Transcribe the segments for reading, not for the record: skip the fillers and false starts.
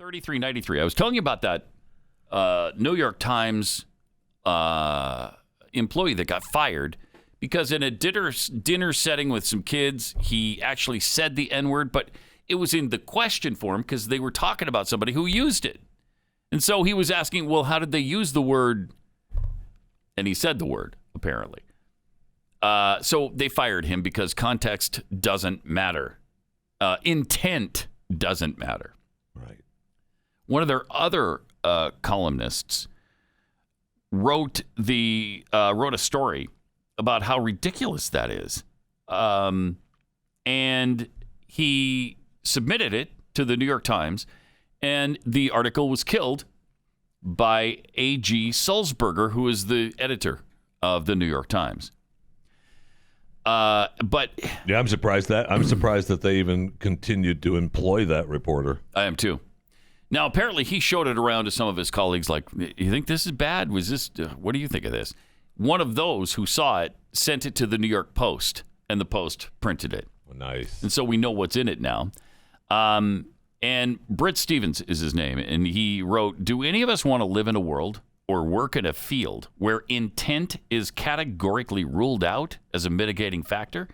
3393. I was telling you about that New York Times employee that got fired because in a dinner setting with some kids, he actually said the N-word, but it was in the question form because they were talking about somebody who used it. And so he was asking, well, how did they use the word? And he said the word, apparently. So they fired him because context doesn't matter. Intent doesn't matter. Right. One of their other columnists wrote a story about how ridiculous that is, and he submitted it to the New York Times, and the article was killed by A.G. Sulzberger, who is the editor of the New York Times. But yeah, I'm surprised that they even continued to employ that reporter. I am too. Now, apparently, he showed it around to some of his colleagues. Like, you think this is bad? Was this? What do you think of this? One of those who saw it sent it to the New York Post, and the Post printed it. Nice. And so we know what's in it now. And Britt Stevens is his name, and he wrote, "Do any of us want to live in a world or work in a field where intent is categorically ruled out as a mitigating factor?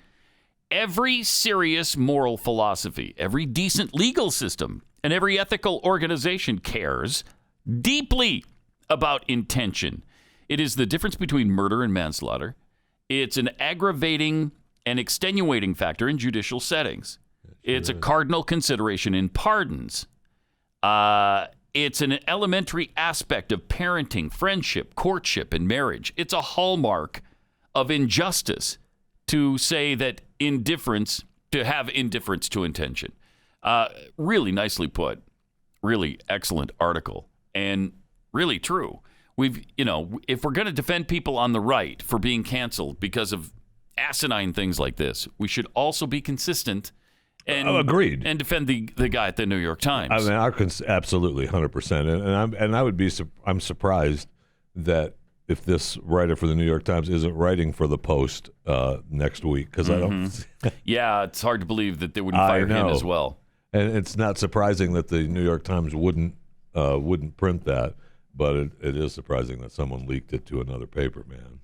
Every serious moral philosophy, every decent legal system, and every ethical organization cares deeply about intention. It is the difference between murder and manslaughter. It's an aggravating and extenuating factor in judicial settings. It's a cardinal consideration in pardons. It's an elementary aspect of parenting, friendship, courtship, and marriage. It's a hallmark of injustice to say that to have indifference to intention." Really nicely put. Really excellent article. And really true. If we're going to defend people on the right for being canceled because of asinine things like this, we should also be consistent and agreed and defend the guy at the New York Times. I mean, absolutely 100%. I'm surprised that if this writer for the New York Times isn't writing for the Post next week, because I don't. Yeah, it's hard to believe that they wouldn't fire him as well. And it's not surprising that the New York Times wouldn't print that, but it is surprising that someone leaked it to another paper, man.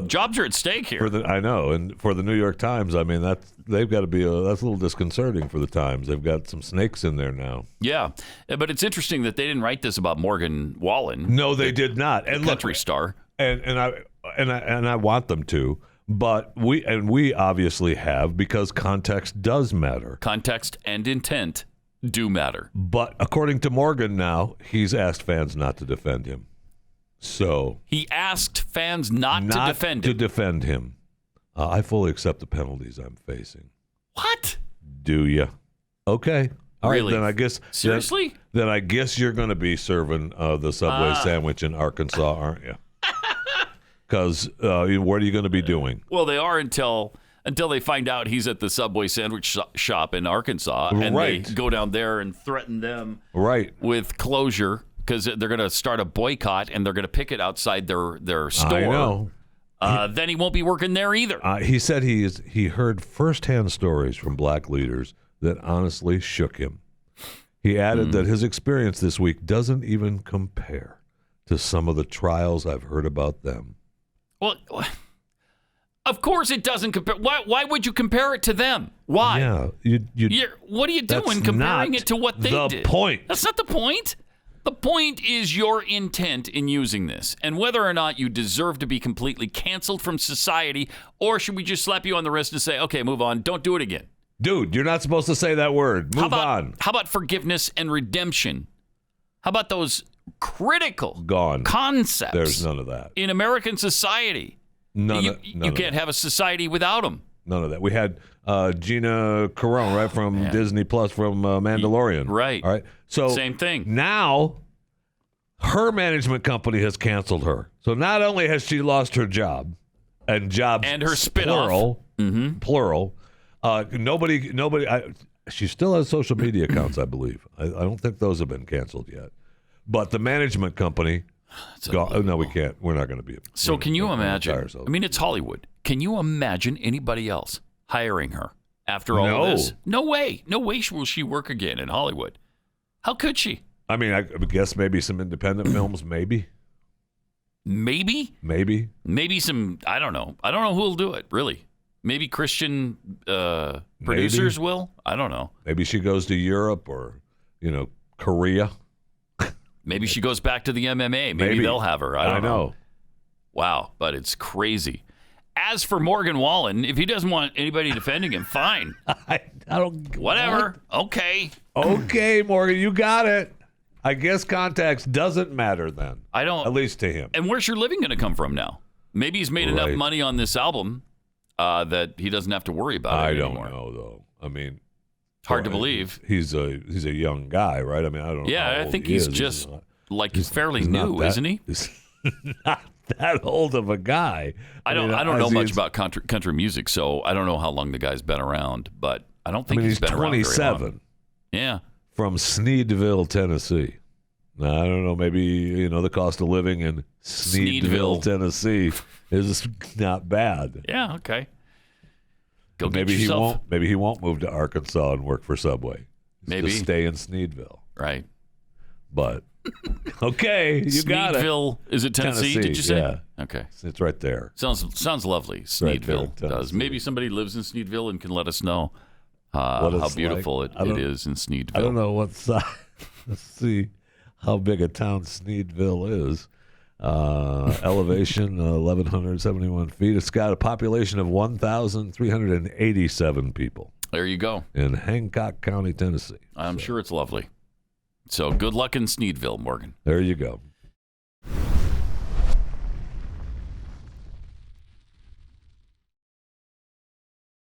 Jobs are at stake here. I know, and for the New York Times, I mean that's a little disconcerting for the Times. They've got some snakes in there now. Yeah, but it's interesting that they didn't write this about Morgan Wallen. No, they did not. And country star. And I want them to, but we obviously have, because context does matter. Context and intent do matter. But according to Morgan now, he's asked fans not to defend him. So he asked fans not to defend him. I fully accept the penalties I'm facing. What? Do you? Okay. All really? Right, then I guess seriously. Then I guess you're going to be serving the Subway sandwich in Arkansas, aren't you? Because what are you going to be doing? Well, they are until they find out he's at the Subway sandwich shop in Arkansas, and they go down there and threaten them with closure. Because they're going to start a boycott and they're going to picket outside their store. I know. Then he won't be working there either. He said he heard firsthand stories from black leaders that honestly shook him. He added that his experience this week doesn't even compare to some of the trials I've heard about them. Well, of course it doesn't compare. Why would you compare it to them? Why? Yeah. What are you doing comparing it to what they did? The point. That's not the point. The point is your intent in using this, and whether or not you deserve to be completely canceled from society, or should we just slap you on the wrist and say, okay, move on, don't do it again. Dude, you're not supposed to say that word. Move on. How about forgiveness and redemption? How about those critical concepts? There's none of that. In American society. You can't have a society without them. None of that. We had Gina Carano, from Disney Plus, from Mandalorian. Right. All right. So same thing. Now, her management company has canceled her. So not only has she lost her job, and her spin-off, plural. She still has social media accounts, I believe. I don't think those have been canceled yet. But the management company. No, we can't. We're not going to be. So can you imagine? I mean, it's Hollywood. Can you imagine anybody else hiring her after all of this? No way. No way will she work again in Hollywood. How could she? I mean, I guess maybe some independent films, maybe. Maybe some. I don't know. I don't know who'll do it. Really, maybe Christian producers will. I don't know. Maybe she goes to Europe or Korea. Maybe she goes back to the MMA. Maybe they'll have her. I don't know. Wow, but it's crazy. As for Morgan Wallen, if he doesn't want anybody defending him, fine. I don't. Whatever. What? Okay. Okay, Morgan, you got it. I guess context doesn't matter then. I don't. At least to him. And where's your living going to come from now? Maybe he's made enough money on this album that he doesn't have to worry about it anymore. I don't know, though. I mean, hard to believe. He's a young guy, right? I mean, I don't know. Yeah, I think he's just he's fairly new, isn't he? He's not that old of a guy. I don't know much about country music, so I don't know how long the guy's been around, but I don't think he's been around very long. 27. Yeah. From Sneedville, Tennessee. Now, I don't know, maybe, the cost of living in Sneedville, Tennessee is not bad. Yeah, okay. Maybe he won't move to Arkansas and work for Subway. Maybe. Just stay in Sneedville. Right. But okay, you got it. Sneedville, is it Tennessee, did you say? Yeah. Okay. It's right there. Sounds lovely. Sneedville does. Maybe somebody lives in Sneedville and can let us know how beautiful it is in Sneedville. I don't know what size. Let's see how big a town Sneedville is. Elevation 1,171 feet. It's got a population of 1,387 people. There you go. In Hancock County, Tennessee. I'm sure it's lovely. So good luck in Sneedville, Morgan. There you go.